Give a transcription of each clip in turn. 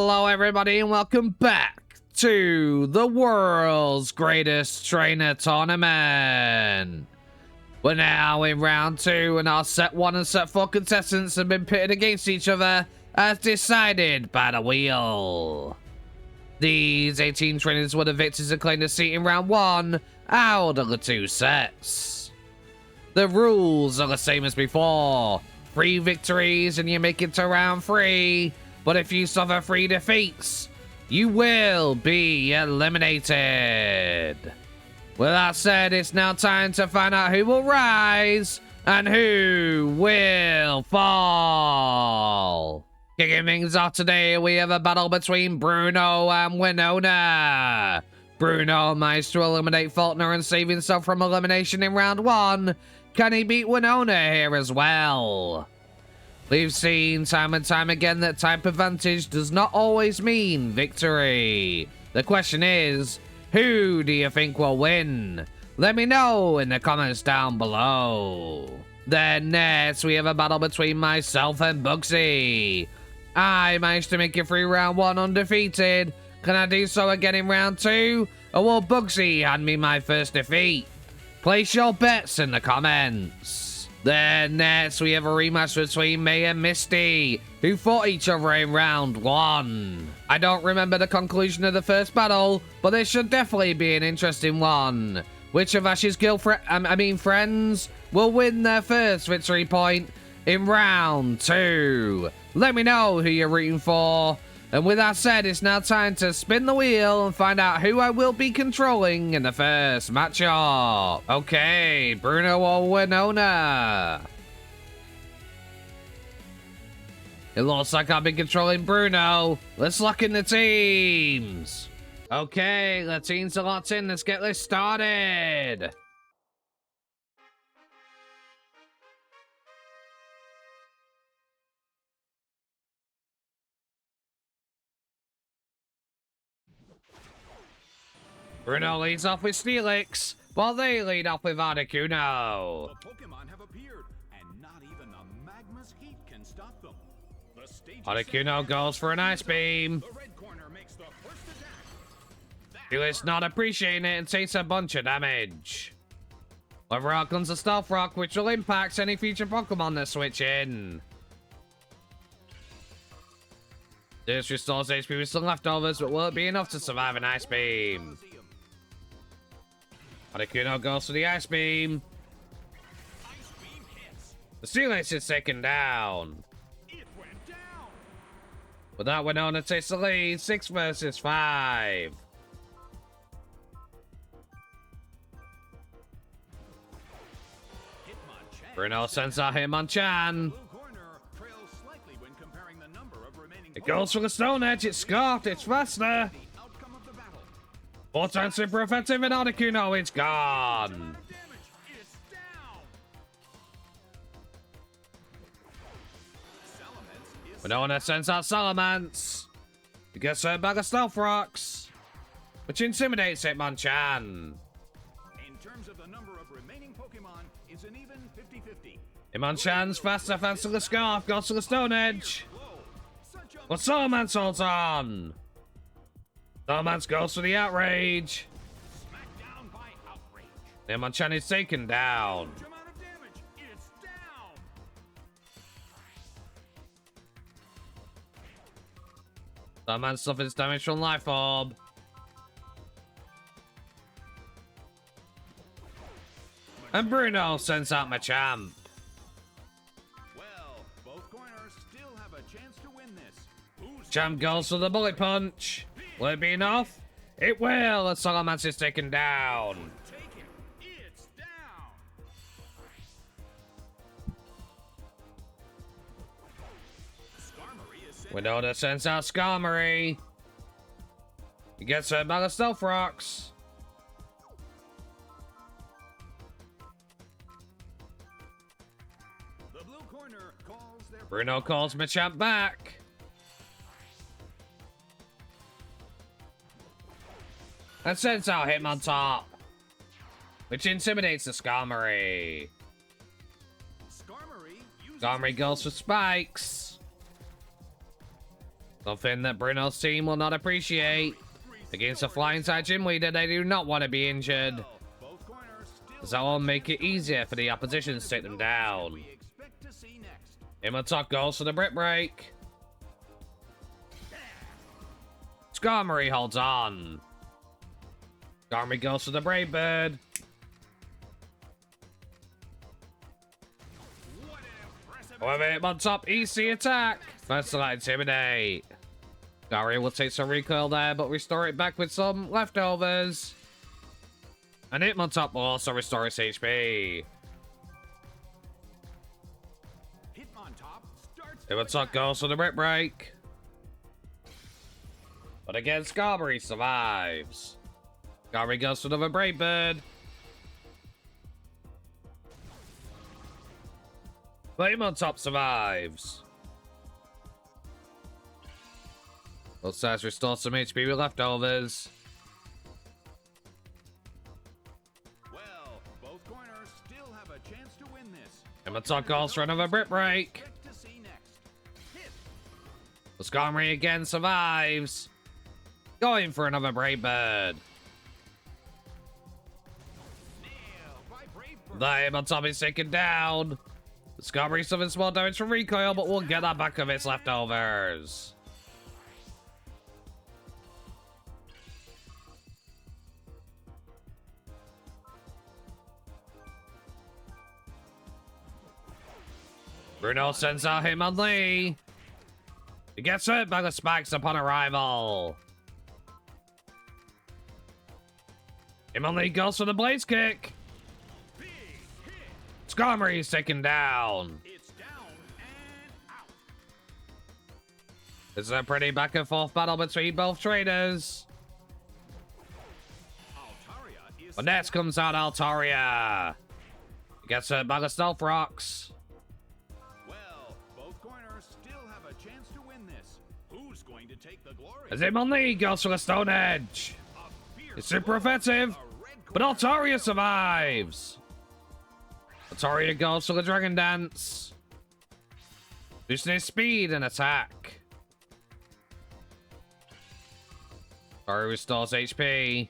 Hello everybody and welcome back to the world's greatest trainer tournament. We're now in round 2 and our set 1 and set 4 contestants have been pitted against each other as decided by the wheel. These 18 trainers were the victors and claimed a seat in round 1 out of the 2 sets. The rules are the same as before. 3 victories and you make it to round 3. But if you suffer 3 defeats, you will be eliminated. With that said, it's now time to find out who will rise and who will fall. Kicking things off today, we have a battle between Bruno and Winona. Bruno managed to eliminate Faulkner and save himself from elimination in round 1. Can he beat Winona here as well? We've seen time and time again that type advantage does not always mean victory. The question is, who do you think will win? Let me know in the comments down below. Then next, we have a battle between myself and Bugsy. I managed to make it through round 1 undefeated. Can I do so again in round 2? Or will Bugsy hand me my first defeat? Place your bets in the comments. Then next, we have a rematch between me and Misty, who fought each other in round 1. I don't remember the conclusion of the first battle, but this should definitely be an interesting one. Which of Ash's friends will win their first victory point in round 2? Let me know who you're rooting for. And with that said, it's now time to spin the wheel and find out who I will be controlling in the first matchup. Okay, Bruno or Winona? It looks like I've been controlling Bruno. Let's lock in the teams. Okay, the teams are locked in. Let's get this started. Bruno leads off with Steelix, while they lead off with Articuno. The Pokemon have appeared, and not even the magma's heat can stop them. Articuno goes for an Ice Beam. The red corner makes the first attack. Steelix not appreciating it and takes a bunch of damage. Over out comes a Stealth Rock, which will impact any future Pokemon that switch in. This restores HP with some leftovers, but will it be enough to survive an Ice Beam? Articuno goes for the Ice Beam. The Steelix is taken down. It went down. With that, Winona takes the lead, 6 versus 5. Bruno sends out Hitmonchan. It goes for the Stone Edge, it's scarfed, it's faster. 4 times super effective and Articuno, it's gone. Winona sends out Salamence. He gets hurt by the Stealth Rocks, which intimidates Hitmonchan. In terms of the number of remaining Pokemon, it's an even 50-50. Hitmonchan's faster thanks to the Scarf, goes to the Stone Edge. But Salamence holds on. Salamence goes for the Outrage. Smackdown by Outrage. Hitmonchan is taken down. Huge amount of damage. It's down. Salamence suffers damage from Life Orb. And Bruno sends out Machamp. Well, both corners still have a chance to win this. Champ goes for the Bullet Punch. Will it be enough? It will, and Salamence is taken down. Take it. It's down. Skarmory is Winona sends out Skarmory. He gets hurt by the Stealth Rocks. The blue corner calls their Bruno calls Machamp back. And sends out Hitmontop, which intimidates the Skarmory. Skarmory Skarmory goes for Spikes. Something that Bruno's team will not appreciate. Against a flying side gym leader, they do not want to be injured. Both corners still As that will make it easier for the opposition to take them down. we expect to see next. Immortalk goes for the brick break. Skarmory holds on. Skarmory goes for the Brave Bird. What an impressive However, Immortalk easy attack. First to Intimidate. Skarmory will take some recoil there, but restore it back with some leftovers. And Hitmontop will also restore its HP. Hitmontop starts Hitmontop goes for the brick break. But again, Skarmory survives. Skarmory goes for another Brave Bird. But Hitmontop survives. Both sides restore some HP with leftovers. well. Both corners still have a chance to win this. Hitmontop goes for another brick break. Expect to see next. Hit. But Skarmory again survives. Going for another Brave Bird. Nailed by Brave Bird. The Hitmontop is taken down. Skarmory suffers small damage from recoil, but we'll get that back of its leftovers. Bruno sends out Hitmonlee. He gets hit by the spikes upon arrival. Hitmonlee goes for the Blaze Kick. Big hit. Skarmory is taken down. It's down and out. This is a pretty back and forth battle between both trainers. Altaria is But next comes out Altaria. He gets hit by the Stealth Rocks. well. Both corners still have a chance to win this. Who's going to take the glory? As Hitmonlee goes for the Stone Edge. A fierce It's super blow. offensive, A red but corner. Altaria survives. Altaria goes for the Dragon Dance. Boosting his speed and attack. Altaria restores HP.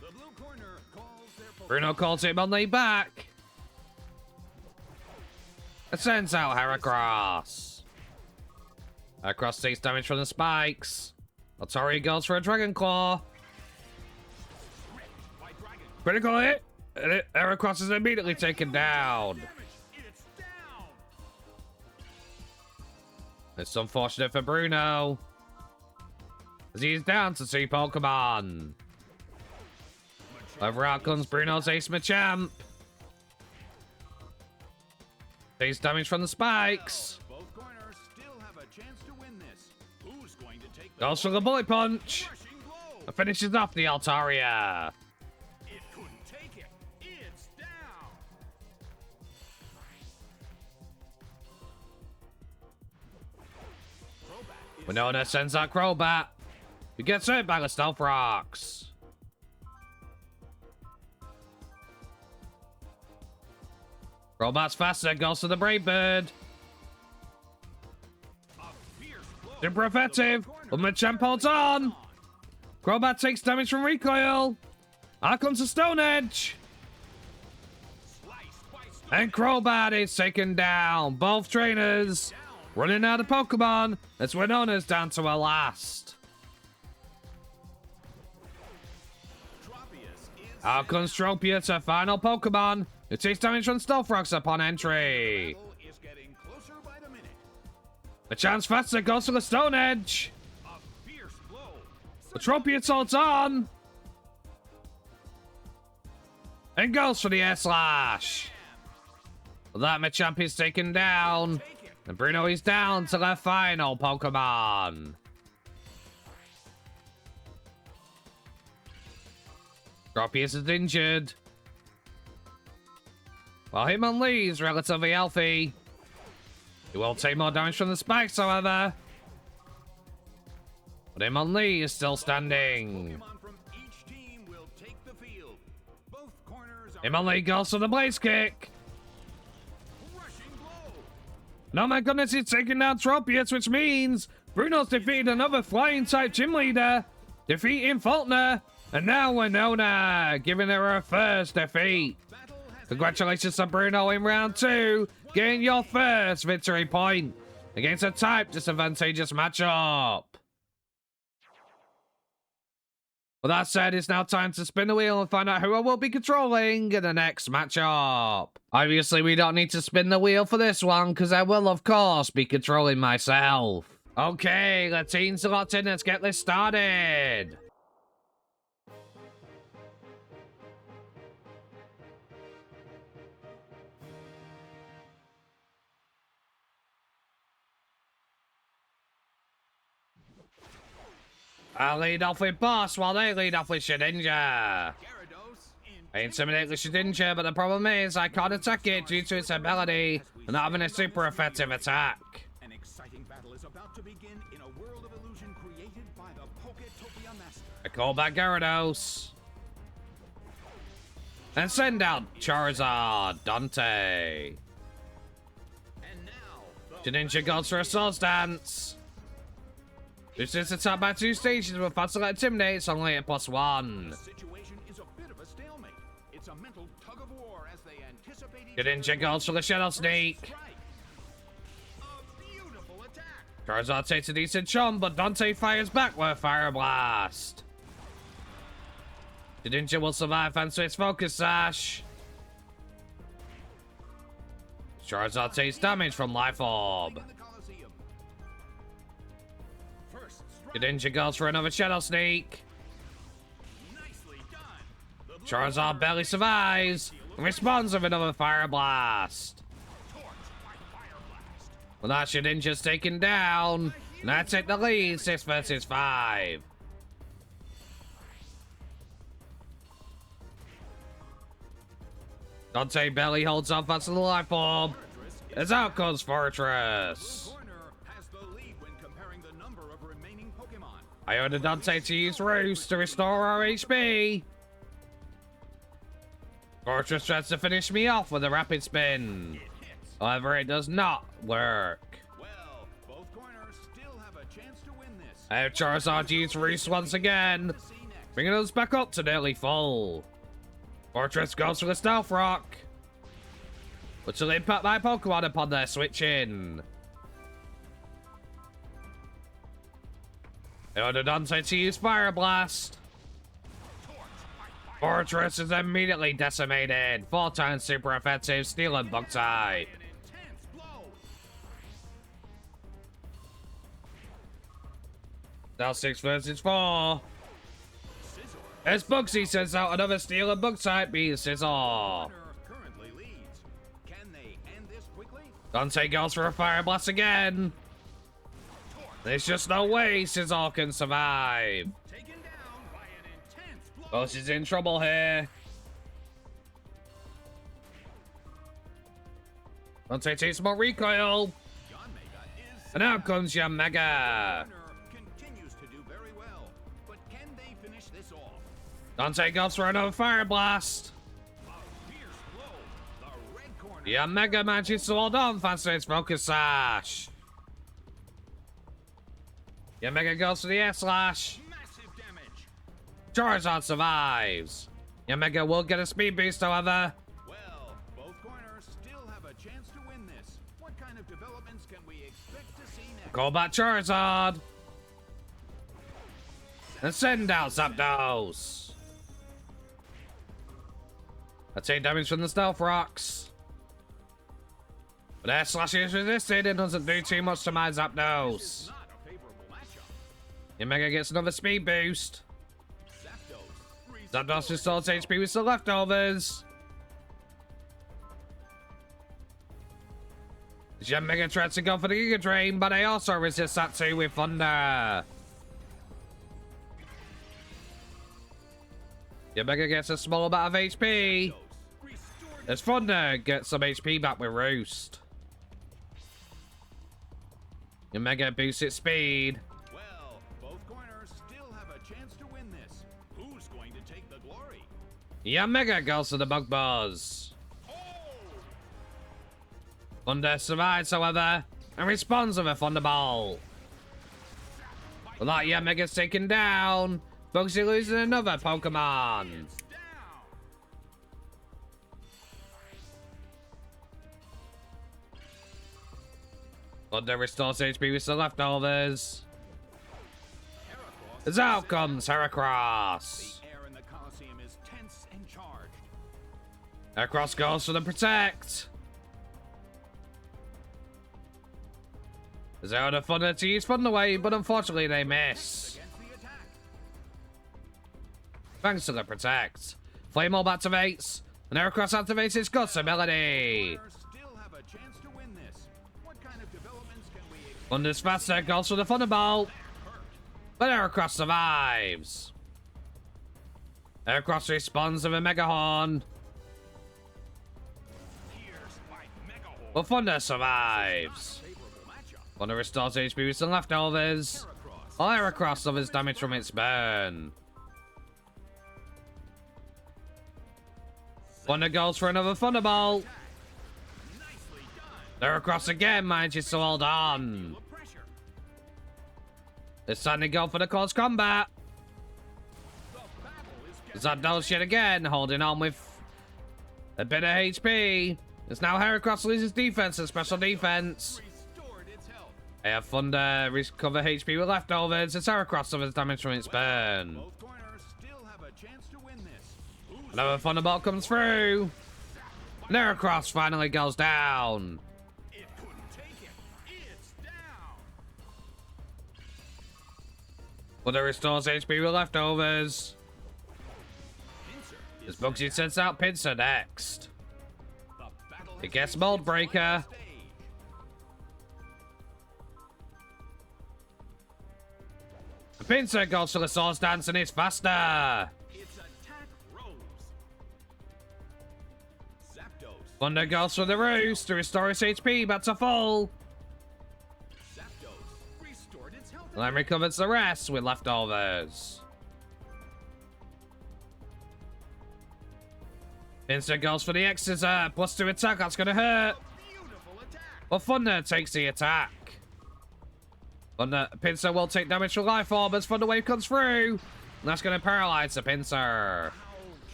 The blue corner calls their Pokemon. Bruno calls Hitmonlee back. It sends out Heracross. Heracross takes damage from the spikes. Altaria goes for a Dragon Claw. By Dragon. Critical hit. And Heracross is immediately taken down. Damage. It's down. It's unfortunate for Bruno, as he is down to 2 Pokemon. However, out comes Bruno's Ace Machamp. Takes damage from the spikes. Both corners still have a chance to win this. Who's going to take the Goes for the Bullet Punch. crushing blow? And finishes off the Altaria. It couldn't take it. It's down. Crobat is Winona sends out Crobat, who gets hit by the Stealth Rocks. Crobat's faster, goes to the Brave Bird. a fierce blow. Super effective, but Machamp holds on. Crobat takes damage from recoil. Out comes the Stone Edge. Sliced by Stone. And Crobat is taken down. Both trainers running out of Pokemon as Winona's down to her last. Tropius is Out comes Tropius, her final Pokemon, who takes damage from Stealth Rocks upon entry. battle is getting closer by the minute. Machamp's faster, goes for the Stone Edge. A fierce blow. But Tropius holds on. And goes for the Air Slash. But that Machamp is taken down. Take it. And Bruno is down to their final Pokemon. Tropius is injured. While Hitmonlee is relatively healthy. He will take more damage from the spikes, however. But Hitmonlee is still standing. Pokemon from each team will take the field. Both corners are Hitmonlee goes for the Blaze Kick. rushing blow. No, my goodness, he's taking down Tropius, which means Bruno's defeated another flying-type gym leader, defeating Faulkner, and now Winona, giving her her first defeat. Congratulations to Bruno in round 2, getting your first victory point against a type disadvantageous matchup. With that said, it's now time to spin the wheel and find out who I will be controlling in the next matchup. Obviously, we don't need to spin the wheel for this one, because I will, of course, be controlling myself. Okay, the team's locked in. Let's get this started. I'll lead off with Boss while they lead off with Shedinja. I intimidate the Shedinja, but the problem is I can't attack it due to its ability and not having a super effective attack. An exciting battle is about to begin in a world of illusion created by the Poketopia Master. I call back Gyarados. And send out Charizard, Dante. And now, Shedinja goes for a Swords Dance. This is attacked by 2 stations with fast select intimidate, it's only at +1. the situation is a bit of a stalemate. It's a mental tug of war as they anticipate each Shedinja goes for the Shadow Sneak. strike. A beautiful attack. Charizard takes a decent chomp, but Dante fires back with Fire Blast. Shedinja will survive thanks to its Focus Sash. Charizard takes damage from Life Orb. In the Colosseum. First strike. Shedinja goes for another Shadow Sneak. Nicely done. The blue Charizard barely survives and responds with another Fire Blast. torch by Fire Blast. Well, that Shedinja's taken down. And that's it, the lead, 6 versus 5. Dante barely holds off after the Life Orb. As out comes Fortress. Corner has the lead when comparing the number of remaining Pokemon. I ordered Dante to use Roost to restore our HP. Fortress tries to finish me off with a Rapid Spin. It hits. However, it does not work. Well, both corners still have a chance to win this. I have Charizard use Roost once again, See next. bringing us back up to nearly full. Fortress goes for the Stealth Rock, which will impact my Pokemon upon their switching. I ordered Dante to use Fire Blast. Fortress is immediately decimated. 4 times super effective, Steel and Bug type. An intense blow. Now 6 versus 4. Scizor. As Bugsy sends out another Steel and Bug type, being Scizor. Corner currently leads. Can they end this quickly? Dante goes for a Fire Blast again. There's just no way Scizor can survive. Taken down by an intense blow. Oh, she's in trouble here. Dante takes more recoil. Yanmega is And out comes your Mega. corner continues to do very well, but can they finish this off? Dante goes for another Fire Blast. A fierce blow. The red corner. Your Mega manages to hold on thanks to its Focus Sash. Your Mega goes for the Air Slash. Massive damage. Charizard survives. Your Mega will get a speed boost, however. Well, both corners still have a chance to win this. What kind of developments can we expect to see next? Call back Charizard. And send out Zapdos. I take damage from the Stealth Rocks. But Air Slash is resisted and doesn't do too much to my Zapdos. Not a favorable matchup. Your Mega gets another speed boost. Zapdos. Zapdos restores HP with the leftovers. Your Mega tries to go for the Giga Drain, but I also resist that too with Thunder. Your Mega gets a small amount of HP. Restored. As Thunder gets some HP back with Roost. Your Mega boosts its speed. Well, both corners still have a chance to win this. Who's going to take the glory? Your Mega goes to the Bug Buzz. Oh! Thunder survives, however, and responds with a Thunderbolt. With that, yeah, Mega's taken down. Bugsy losing another Pokemon. Thunder restores HP with the leftovers. As out comes Heracross. The air in the Coliseum is tense and charged. Heracross goes for the protect. As out of Thunder to use Thunder Wave, but unfortunately they miss. Thanks to the protect. Flame Orb activates, and Heracross activates its Guts ability. Thunder's faster, goes for the Thunderbolt. But Heracross survives. Heracross responds with a Mega Horn. But Thunder survives. Thunder restores HP with some leftovers. While Heracross suffers damage from its burn. Thunder goes for another Thunderbolt. Heracross again manages to hold on. It's time to go for the close combat. Zapdos yet again, holding on with a bit of HP. It's now Heracross loses defense and special defense. I have Thunder recover HP with leftovers. It's Heracross suffers damage from its burn. Another Thunderbolt comes through. And Heracross finally goes down. Thunder restores HP with leftovers. As Bugsy sends out Pinsir next. It gets Mold Breaker. The Pinsir goes for the Swords Dance and it's faster. Thunder goes for the Roost to restore its HP back to full. And then recovers the rest with leftovers. Pinsir goes for the X-Scissor, +2 attack, that's gonna hurt. But Thunder takes the attack. Pinsir will take damage from Life Orb as Thunder Wave comes through. And that's gonna paralyze the Pinsir.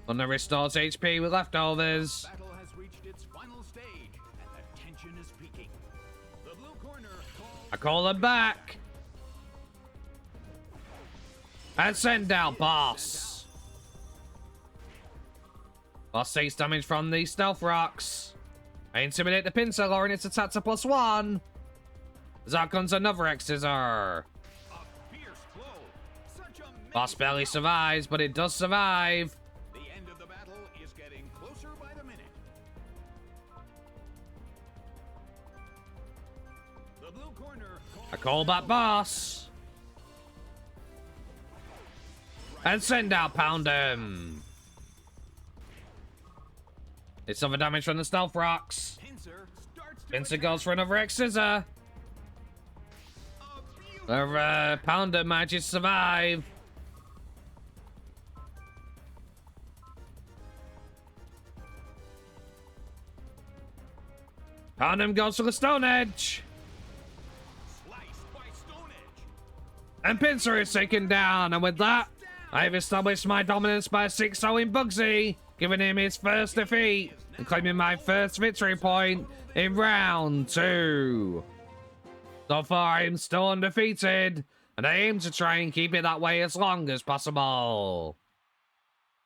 Thunder restores HP with leftovers. I call them back. And send out Boss. Boss takes damage from the Stealth Rocks. I intimidate the Pinsir, lowering its attack to +1. As out comes another X-Scissor. Boss barely survives, but it does survive. The end of the battle is getting closer by the minute. The blue corner I call back Boss. And send out Poundem. It's other damage from the Stealth Rocks. Pinsir goes for another X-Scissor. Poundem manages to survive. Poundem goes for the Stone Edge. And Pinsir is taken down, and with that, I've established my dominance by 6-0 in Bugsy, giving him his first defeat, and claiming my first victory point in round 2. So far, I'm still undefeated, and I aim to try and keep it that way as long as possible.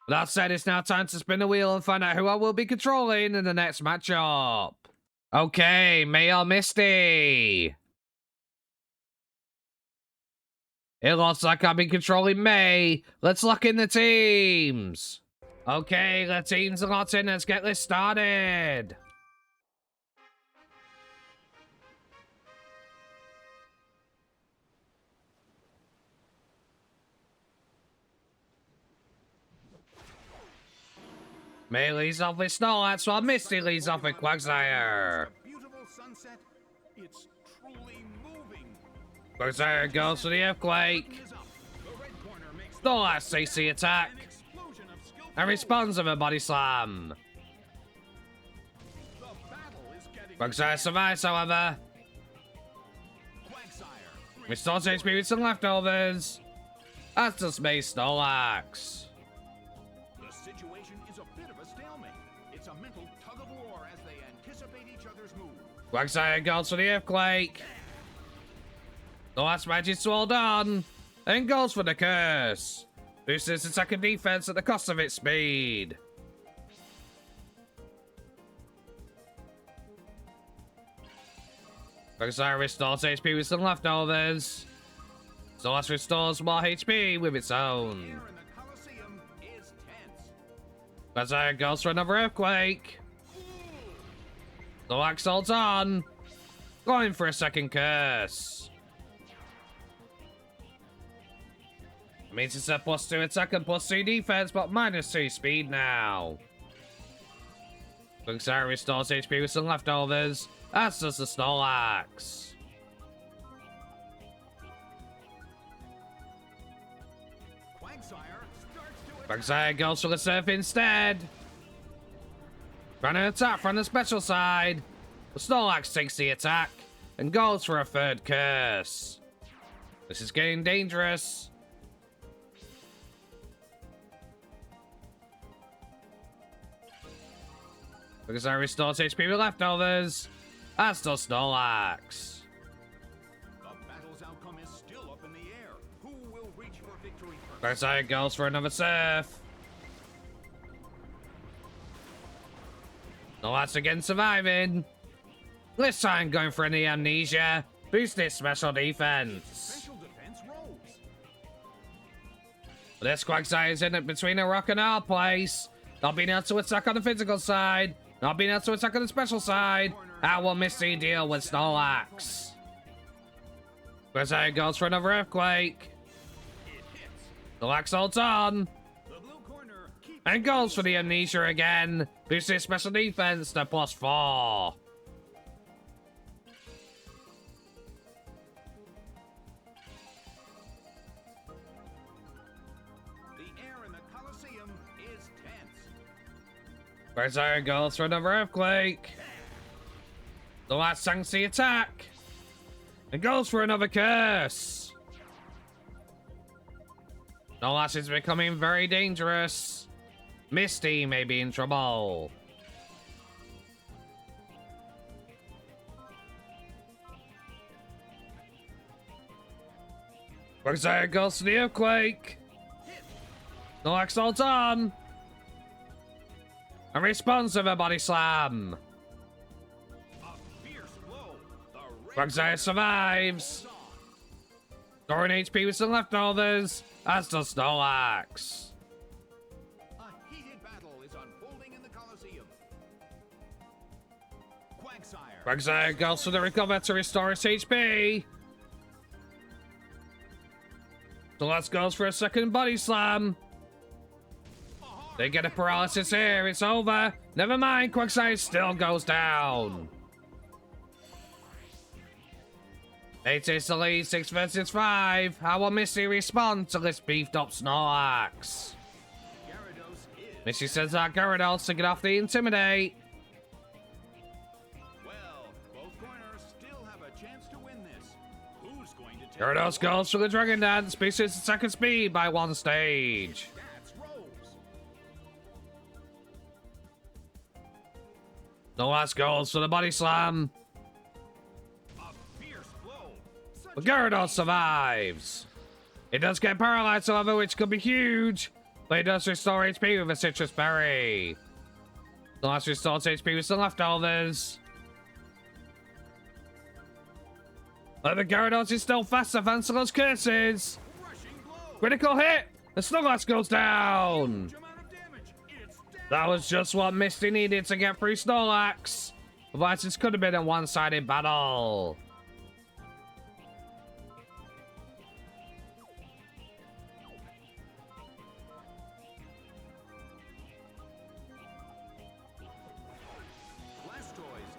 With that said, it's now time to spin the wheel and find out who I will be controlling in the next matchup. Okay, May or Misty? It looks like I've been controlling May. Let's lock in the teams. Okay, the teams are locked in. Let's get this started. May leads off with Snorlax, while Misty leads off with Quagsire. beautiful sunset. It's truly moving. Quagsire goes for the Earthquake. Snorlax takes the attack and responds with a Body Slam. Quagsire survives, however. Quagsire. Restores HP with some leftovers. That's just me, Snorlax. The situation is a bit of a stalemate. It's a mental tug of war as they anticipate each other's move. Quagsire goes for the Earthquake. Snorlax manages to hold on. And goes for the Curse. Boosts its attack and defense at the cost of its speed. Quagsire restores HP with some leftovers. Snorlax restores more HP with its The own. air in the Colosseum is tense. Quagsire goes for another Earthquake. Snorlax holds on. Going for a second Curse. It means it's a +2 attack and +2 defense, but -2 speed now. Quagsire restores HP with some leftovers. That's just a Snorlax. Quagsire starts to attack. Quagsire goes for the Surf instead. Trying to attack from the special side. The Snorlax takes the attack and goes for a third Curse. This is getting dangerous. Quagsire restores HP with leftovers. That's still Snorlax. The battle's outcome is still up in the air. Who will reach for victory first? Quagsire goes for another Surf. Snorlax again surviving. This time going for any amnesia. Boost its special defense. Special defense rose. This Quagsire is in it between a rock and a hard place. Not being able to attack on the physical side. Not being able to attack on the special side. How will Misty deal with Snorlax? Quagsire goes for another Earthquake. It hits. Snorlax holds on. The blue corner keeps And goes for the amnesia again. Boosts its special defense to +4. the air in the Colosseum is tense. Quagsire goes for another Earthquake. The last tanks the attack. And goes for another Curse. Snorlax is becoming very dangerous. Misty may be in trouble. Quagsire goes to the Earthquake. Snorlax holds on. And responds with a Body Slam. A fierce blow. The red Quagsire survives. Storing HP with some leftovers, as does Snorlax. A heated battle is unfolding in the Colosseum. Quagsire. Quagsire goes for the recover to restore its HP. Snorlax goes for a second Body Slam. They get a paralysis here, it's over. Never mind, Quagsire still goes down. 8 is the lead, 6 versus 5. How will Misty respond to this beefed up Snorlax? Gyarados is. Misty sends out Gyarados to get off the Intimidate. Well, both corners still have a chance to win this. Who's going to take Gyarados the goes for the Dragon Dance, boosts its second speed by 1 stage. That's Rose. Snorlax goes for the Body Slam. A fierce blow. But Such a Gyarados survives. It does get paralyzed, however, which could be huge. But it does restore HP with a Citrus Berry. Snorlax restores HP with some leftovers. But the Gyarados is still faster than those curses. rushing blow. Critical hit! The Snorlax goes down. Huge amount of damage. It's dead. That was just what Misty needed to get through Snorlax. Otherwise, this could have been a one-sided battle. Blastoise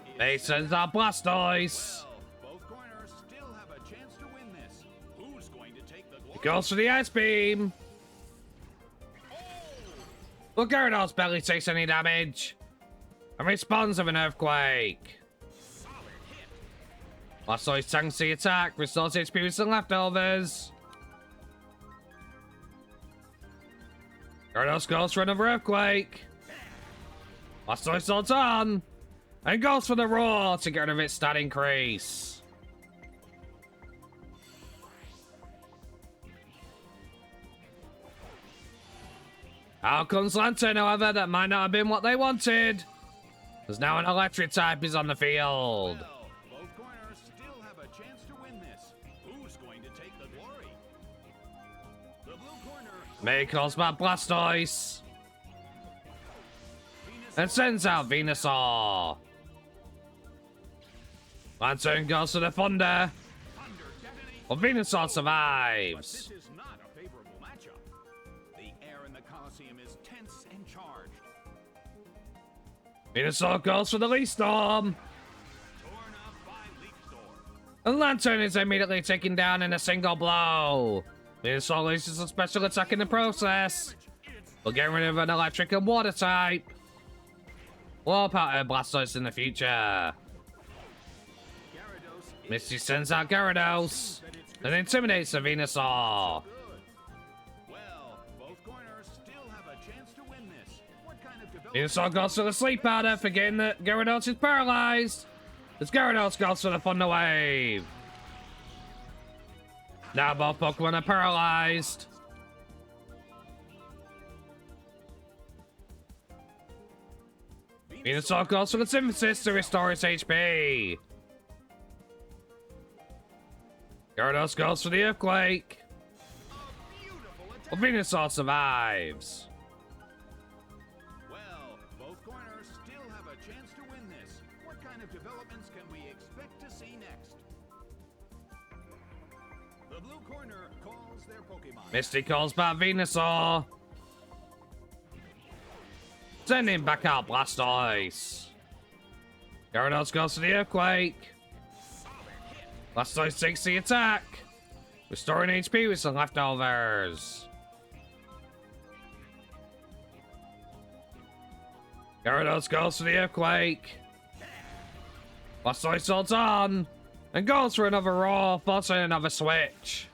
is. They sends out Blastoise. Well, both corners still have a chance to win this. Who's going to take the glory? It goes for the Ice Beam. But Gyarados barely takes any damage. And responds with an Earthquake. Blastoise tanks the attack, restores HP with some leftovers. Gyarados goes for another Earthquake. Blastoise holds on. And goes for the roar to get rid of its stat increase. Out comes Lantern, however, that might not have been what they wanted. There's now an electric type is on the field. Well, both corners still have a chance to win this. Who's going to take the glory? The blue corner. May calls back Blastoise. And sends out Venusaur. Lantern goes for the Thunder. Well, Venusaur survives. This is not a favorable matchup. The air in the Coliseum is tense and charged. Venusaur goes for the Leaf Storm. Torn up by Leaf Storm. And Lantern is immediately taken down in a single blow. Venusaur loses a special attack in the process. We'll get rid of an electric and water type. We'll power Blastoise in the future. Misty sends out Gyarados and intimidates the Venusaur. Well, both corners still have a chance to win this. What kind of development? Venusaur goes for the Sleep Powder, forgetting that Gyarados is paralyzed. As Gyarados goes for the Thunder Wave. Now both Pokemon are paralyzed. Venusaur goes for the Synthesis to restore its HP. Gyarados goes for the Earthquake. Well, Venusaur survives. Well, both corners still have a chance to win this. What kind of developments can we expect to see next? The blue corner calls their Pokemon. Misty calls back Venusaur. Sending back out Blastoise. Gyarados goes for the Earthquake. Blastoise takes the attack. Restoring HP with some leftovers. Gyarados goes for the Earthquake. Blastoise holds on. And goes for another roar, forcing another switch.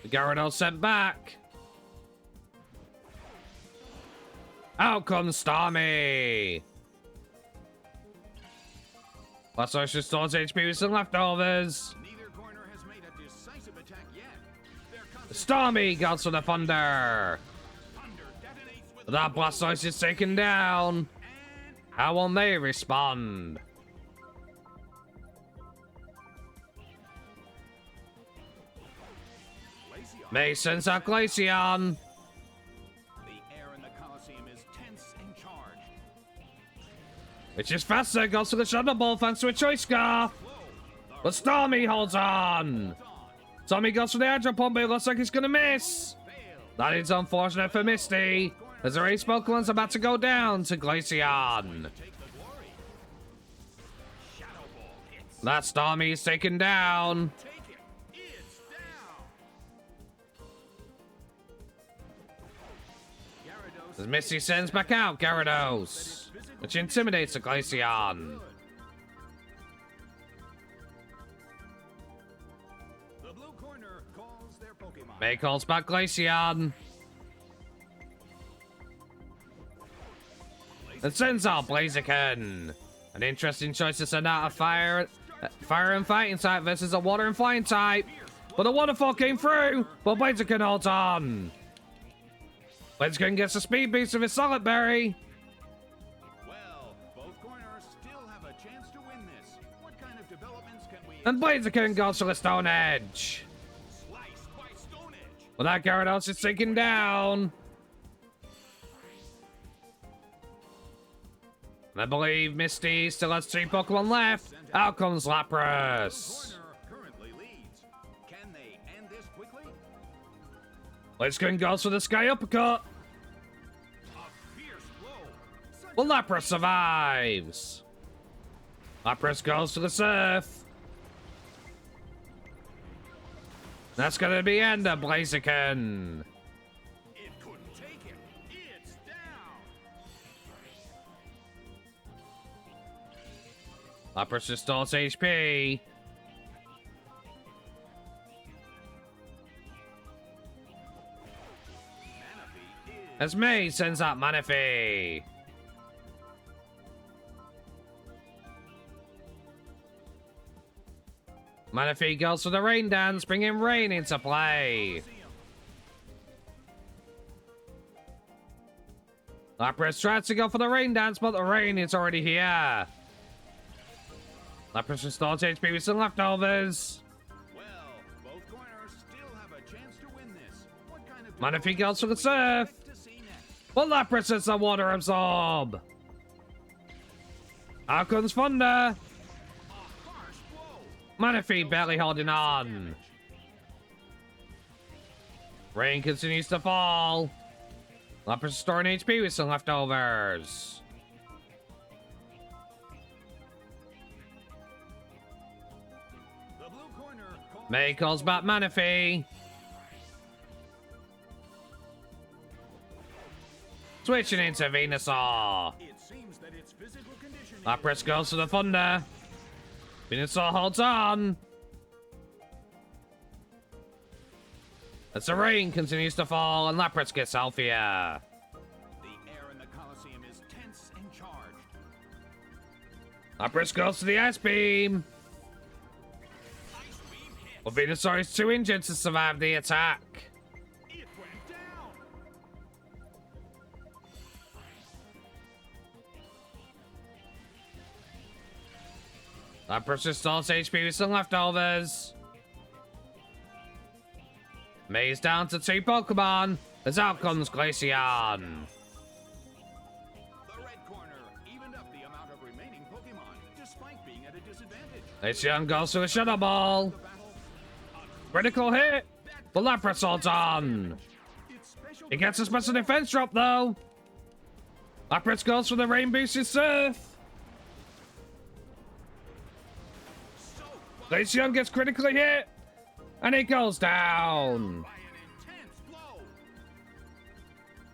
The Gyarados sent back. Out comes Starmie. Blastoise restores HP with some leftovers. Neither corner has made a decisive attack yet. Starmie goes for the Thunder. Thunder detonates with But that Blastoise is taken down. How will they respond? Glaceon. May sends out Glaceon. The air in the Coliseum is tense and charged. Which is faster, goes to the Shadow Ball thanks to a Choice Scarf. But Starmie holds on. Tommy goes for the Hydro Pump, but it looks like he's gonna miss. That is unfortunate for Misty, as the race Pokemon's about to go down to Glaceon. Take the glory. Shadow Ball hits. That Starmie is taken down. Take it. It's down. Gyarados. As Misty sends back out Gyarados, which intimidates the Glaceon. The blue corner calls their Pokemon. May calls back Glaceon. And sends out Blaziken. An interesting choice to send out a fire and fighting type versus a water and flying type. But the waterfall came through, but Blaziken holds on. Blaziken gets a speed boost of his Solid Berry. Well, both corners still have a chance to win this. What kind of developments can we And Blaziken goes for the Stone Edge. slice by Stone Edge? Well, that Gyarados is taken down. And I believe Misty still has 3 Pokemon left. Out comes Lapras. Corner currently leads. Can they end this quickly? Blaziken goes for the Sky Uppercut. A fierce blow. Such Well, Lapras survives. Lapras goes to the Surf. That's gonna be end of Blaziken. It couldn't take it. It's down. Lapras restores HP. As May sends out Manaphy. Manaphy goes for the rain dance, bringing rain into play. Lapras tries to go for the rain dance, but the rain is already here. Lapras restores HP with some leftovers. Well, both corners still have a chance to win this. What kind of Manaphy goes for the surf. But Lapras hits the water absorb. Out comes Thunder. Manaphy barely holding on. Rain continues to fall. Lapras storing HP with some leftovers. May calls back Manaphy. Switching into Venusaur. Lapras goes to the Thunder. Venusaur holds on. As the rain continues to fall and Lapras gets healthier. The air in the Coliseum is tense and charged. Lapras goes to the Ice Beam. But Venusaur is too injured to survive the attack. It went down. Lapras restores HP with some leftovers. May's down to 2 Pokemon. As out comes Glaceon. The red corner evened up the amount of remaining Pokemon, despite being at a disadvantage. Glaceon goes to the Shadow Ball. Critical hit. The Lapras holds on. He gets a special defense drop though. Lapras goes for the rain boosted surf. Glaceon gets critically hit. And he goes down.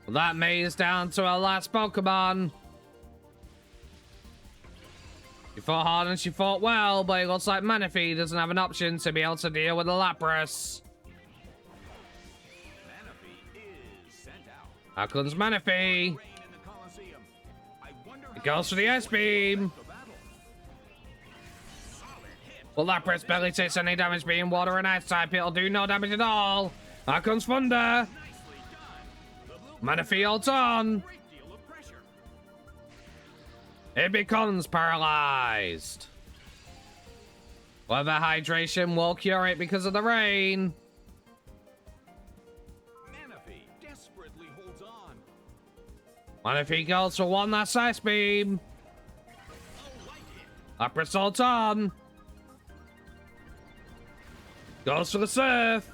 Well, that May is down to her last Pokemon. She fought hard and she fought well, but it looks like Manaphy doesn't have an option to be able to deal with the Lapras. Out comes Manaphy. He goes for the Ice Beam. Well, Lapras barely takes any damage being water and ice type. It'll do no damage at all. Out comes Thunder. Manaphy holds on. It becomes paralyzed. Weather hydration will cure it because of the rain. Manaphy desperately holds on. Manaphy goes for one last Ice Beam. Lapras holds on. Goes for the surf.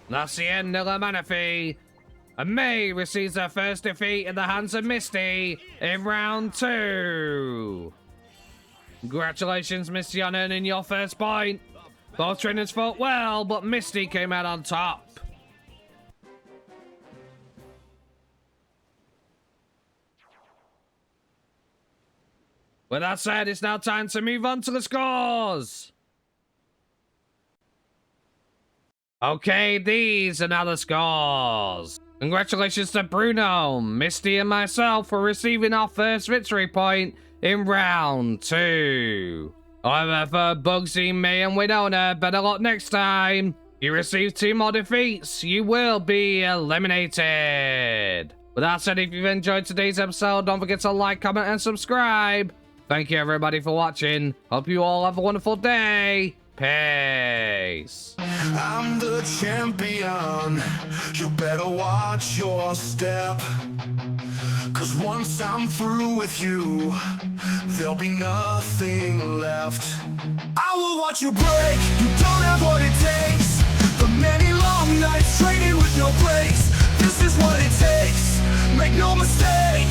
That's the end of the Manaphy. And May receives her first defeat in the hands of Misty in round 2. Congratulations, Misty, on earning your first point. Both trainers fought well, but Misty came out on top. With that said, it's now time to move on to the scores. Okay, these are now the scores. Congratulations to Bruno, Misty, and myself for receiving our first victory point in round 2. However, for Bugsy, May, and Winona, better luck next time. You receive 2 more defeats, you will be eliminated. With that said, if you've enjoyed today's episode, don't forget to like, comment, and subscribe. Thank you everybody for watching. Hope you all have a wonderful day. Peace. I'm the champion. You better watch your step. Cause once I'm through with you, there'll be nothing left. I will watch you break. You don't have what it takes. The many long nights training with no breaks. This is what it takes. Make no mistake.